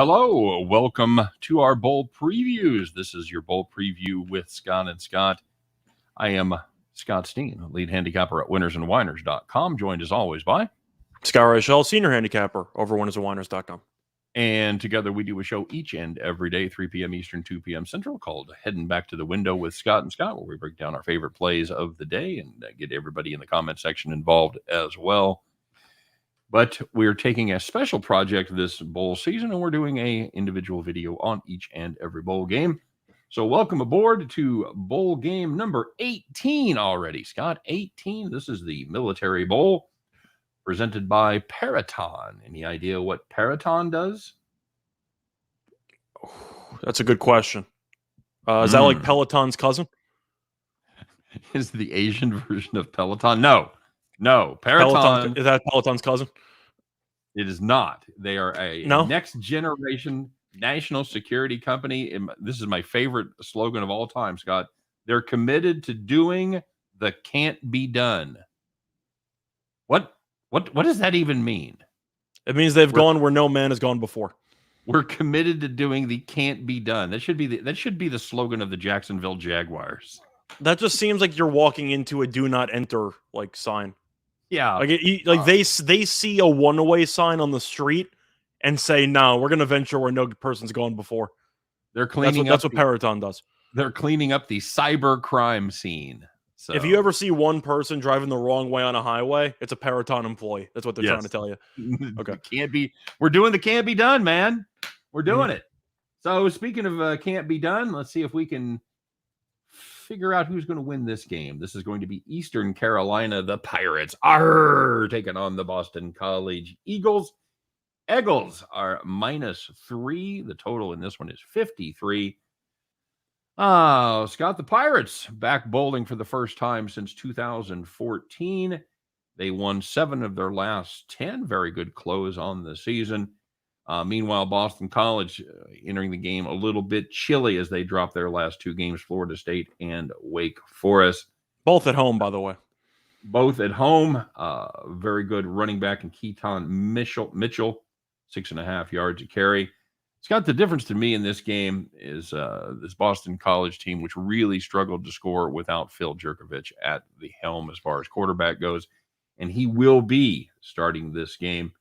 Hello. Welcome to our bowl previews. This is your bowl preview with Scott and Scott. I am Scott Steen, lead handicapper at winnersandwiners.com, joined as always by Scott Reichel, senior handicapper over winnersandwiners.com. And together we do a show each and every day, 3 p.m. Eastern, 2 p.m. Central, called Heading Back to the Window with Scott and Scott, where we break down our favorite plays of the day and get everybody in the comment section involved as well. But we're taking a special project this bowl season, and we're doing a individual video on each and every bowl game. So welcome aboard to bowl game number 18 already, Scott. 18. This is the Military Bowl presented by Peraton. Any idea what Peraton does? That's a good question. Is that like Peloton's cousin? Is the Asian version of Peloton? No, Peraton. Is that Peloton's cousin? It is not. They are a next generation national security company. This is my favorite slogan of all time, Scott. They're committed to doing the can't be done. What does that even mean? It means they've gone where no man has gone before. We're committed to doing the can't be done. That should be the slogan of the Jacksonville Jaguars. That just seems like you're walking into a do not enter like sign. Yeah. They see a one-way sign on the street and say, no, we're going to venture where no person's gone before. They're cleaning That's what Peraton does. They're cleaning up the cyber crime scene. So if you ever see one person driving the wrong way on a highway, it's a Peraton employee. That's what they're trying to tell you. Okay. We're doing the can't be done, man. We're doing it. So speaking of can't be done, let's see if we can figure out who's going to win this game. This is going to be Eastern Carolina, the Pirates taking on the Boston College Eagles. Eagles are -3. The total in this one is 53. Oh, Scott, the Pirates back bowling for the first time since 2014. They won 7 of their last 10. Very good close on the season. Meanwhile, Boston College entering the game a little bit chilly as they dropped their last 2 games, Florida State and Wake Forest. Both at home, by the way. Both at home. Very good running back in Keaton Mitchell, 6.5 yards a carry. Scott, the difference to me in this game is this Boston College team, which really struggled to score without Phil Jerkovich at the helm as far as quarterback goes. And he will be starting this game.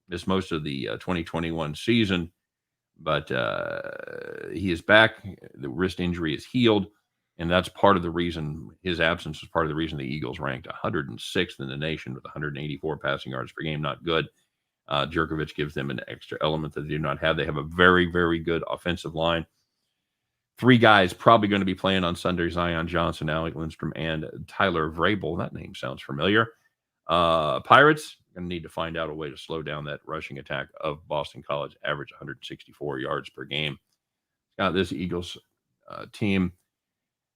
Missed most of the 2021 season, but he is back. The wrist injury is healed, and that's part of the reason his absence was part of the reason the Eagles ranked 106th in the nation with 184 passing yards per game. Not good. Jerkovich gives them an extra element that they do not have. They have a very, very good offensive line. 3 guys probably going to be playing on Sunday: Zion Johnson, Alec Lindstrom, and Tyler Vrabel. That name sounds familiar. Pirates going to need to find out a way to slow down that rushing attack of Boston College, average 164 yards per game. This Eagles team,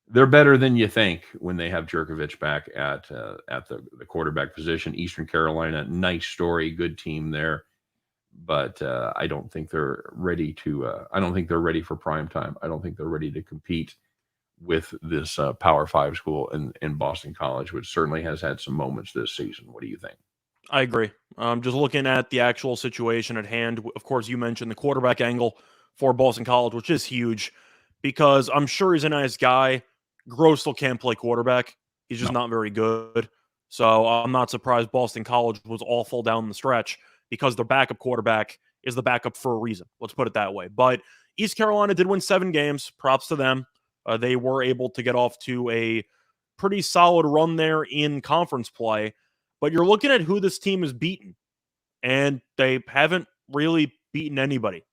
they're better than you think when they have Jerkovich back at the quarterback position. Eastern Carolina, nice story, good team there, but I don't think they're ready to. I don't think they're ready for prime time. I don't think they're ready to compete with this Power 5 school in Boston College, which certainly has had some moments this season. What do you think? I agree. Just looking at the actual situation at hand, of course, you mentioned the quarterback angle for Boston College, which is huge because I'm sure he's a nice guy. Gross still can't play quarterback. He's just not very good. So I'm not surprised Boston College was awful down the stretch because their backup quarterback is the backup for a reason. Let's put it that way. But East Carolina did win 7 games. Props to them. They were able to get off to a pretty solid run there in conference play. But you're looking at who this team has beaten, and they haven't really beaten anybody.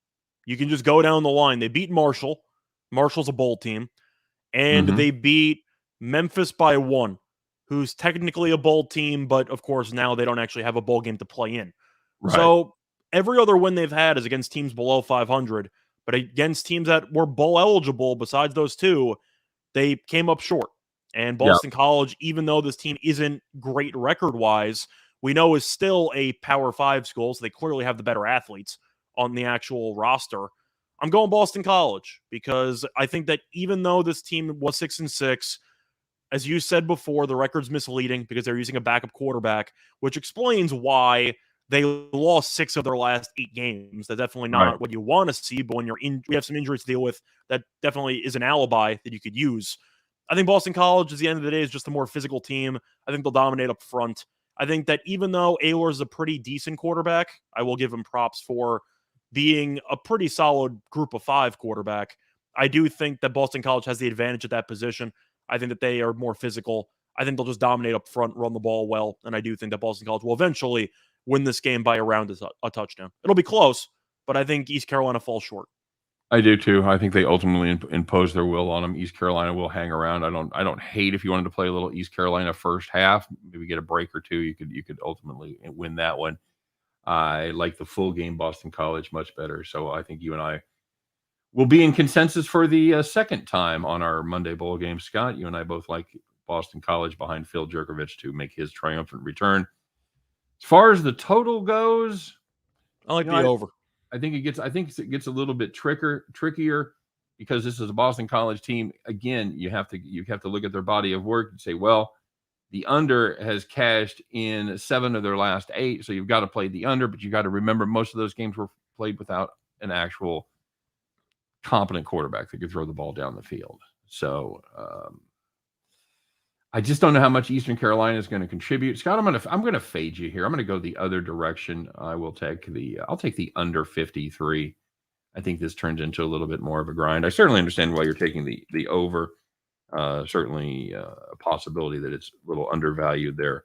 You can just go down the line. They beat Marshall. Marshall's a bowl team. And they beat Memphis by 1, who's technically a bowl team, but of course now they don't actually have a bowl game to play in. Right. So every other win they've had is against teams below 500, but against teams that were bowl eligible besides those 2, they came up short. And Boston College, even though this team isn't great record-wise, we know is still a Power 5 school, so they clearly have the better athletes on the actual roster. I'm going Boston College because I think that even though this team was 6-6, as you said before, the record's misleading because they're using a backup quarterback, which explains why They lost 6 of their last 8 games. That's definitely not what you want to see. But when we have some injuries to deal with, that definitely is an alibi that you could use. I think Boston College, at the end of the day, is just a more physical team. I think they'll dominate up front. I think that even though Aylor is a pretty decent quarterback, I will give him props for being a pretty solid group of 5 quarterback. I do think that Boston College has the advantage at that position. I think that they are more physical. I think they'll just dominate up front, run the ball well, and I do think that Boston College will eventually win this game by around a touchdown. It'll be close, but I think East Carolina falls short. I do too. I think they ultimately impose their will on them. East Carolina will hang around. I don't hate if you wanted to play a little East Carolina first half, maybe get a break or two. You could ultimately win that one. I like the full game Boston College much better. So I think you and I will be in consensus for the second time on our Monday bowl game. Scott, you and I both like Boston College behind Phil Jerkovich to make his triumphant return. As far as the total goes, I like the over. I think it gets a little bit trickier because this is a Boston College team. Again, you have to look at their body of work and say, well, the under has cashed in 7 of their last 8, so you've got to play the under, but you got to remember most of those games were played without an actual competent quarterback that could throw the ball down the field. So I just don't know how much Eastern Carolina is going to contribute. Scott, I'm going to fade you here. I'm going to go the other direction. I'll take the under 53. I think this turns into a little bit more of a grind. I certainly understand why you're taking the over. Certainly a possibility that it's a little undervalued there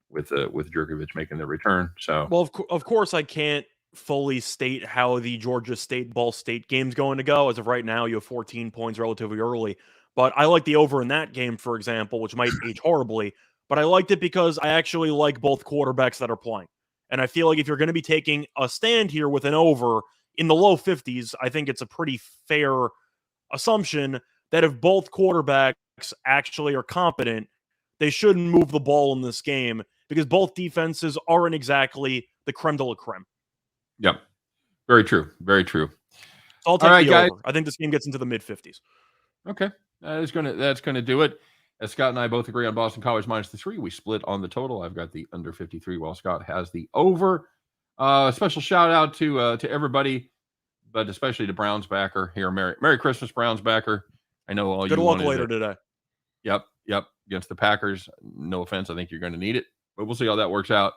with Jerkovich making the return. So, well, of course, I can't fully state how the Georgia State Ball State game's going to go. As of right now, you have 14 points relatively early. But I like the over in that game, for example, which might age horribly. But I liked it because I actually like both quarterbacks that are playing. And I feel like if you're going to be taking a stand here with an over in the low 50s, I think it's a pretty fair assumption that if both quarterbacks actually are competent, they shouldn't move the ball in this game because both defenses aren't exactly the creme de la creme. Yep. Very true. Very true. So I'll take the over. I think this game gets into the mid-50s. Okay. That's gonna do it. As Scott and I both agree on Boston College minus the 3, we split on the total. I've got the under 53 while Scott has the over. Special shout out to everybody, but especially to Browns backer here. Merry Christmas, Browns backer. I know all good luck later today. Yep. Against the Packers. No offense, I think you're going to need it, but we'll see how that works out.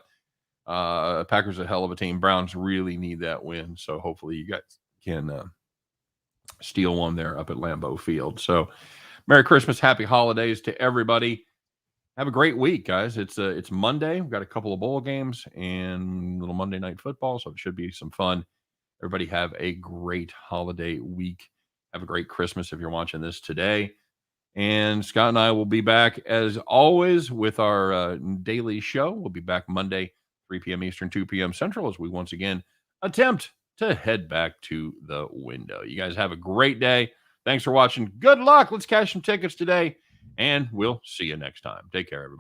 Packers are a hell of a team. Browns really need that win, so hopefully you guys can steal one there up at Lambeau Field. So, Merry Christmas, Happy Holidays to everybody. Have a great week, guys. It's Monday. We've got a couple of bowl games and a little Monday Night Football, so it should be some fun. Everybody have a great holiday week. Have a great Christmas if you're watching this today. And Scott and I will be back, as always, with our daily show. We'll be back Monday, 3 p.m. Eastern, 2 p.m. Central, as we once again attempt to head back to the window. You guys have a great day. Thanks for watching. Good luck. Let's cash some tickets today, and we'll see you next time. Take care, everybody.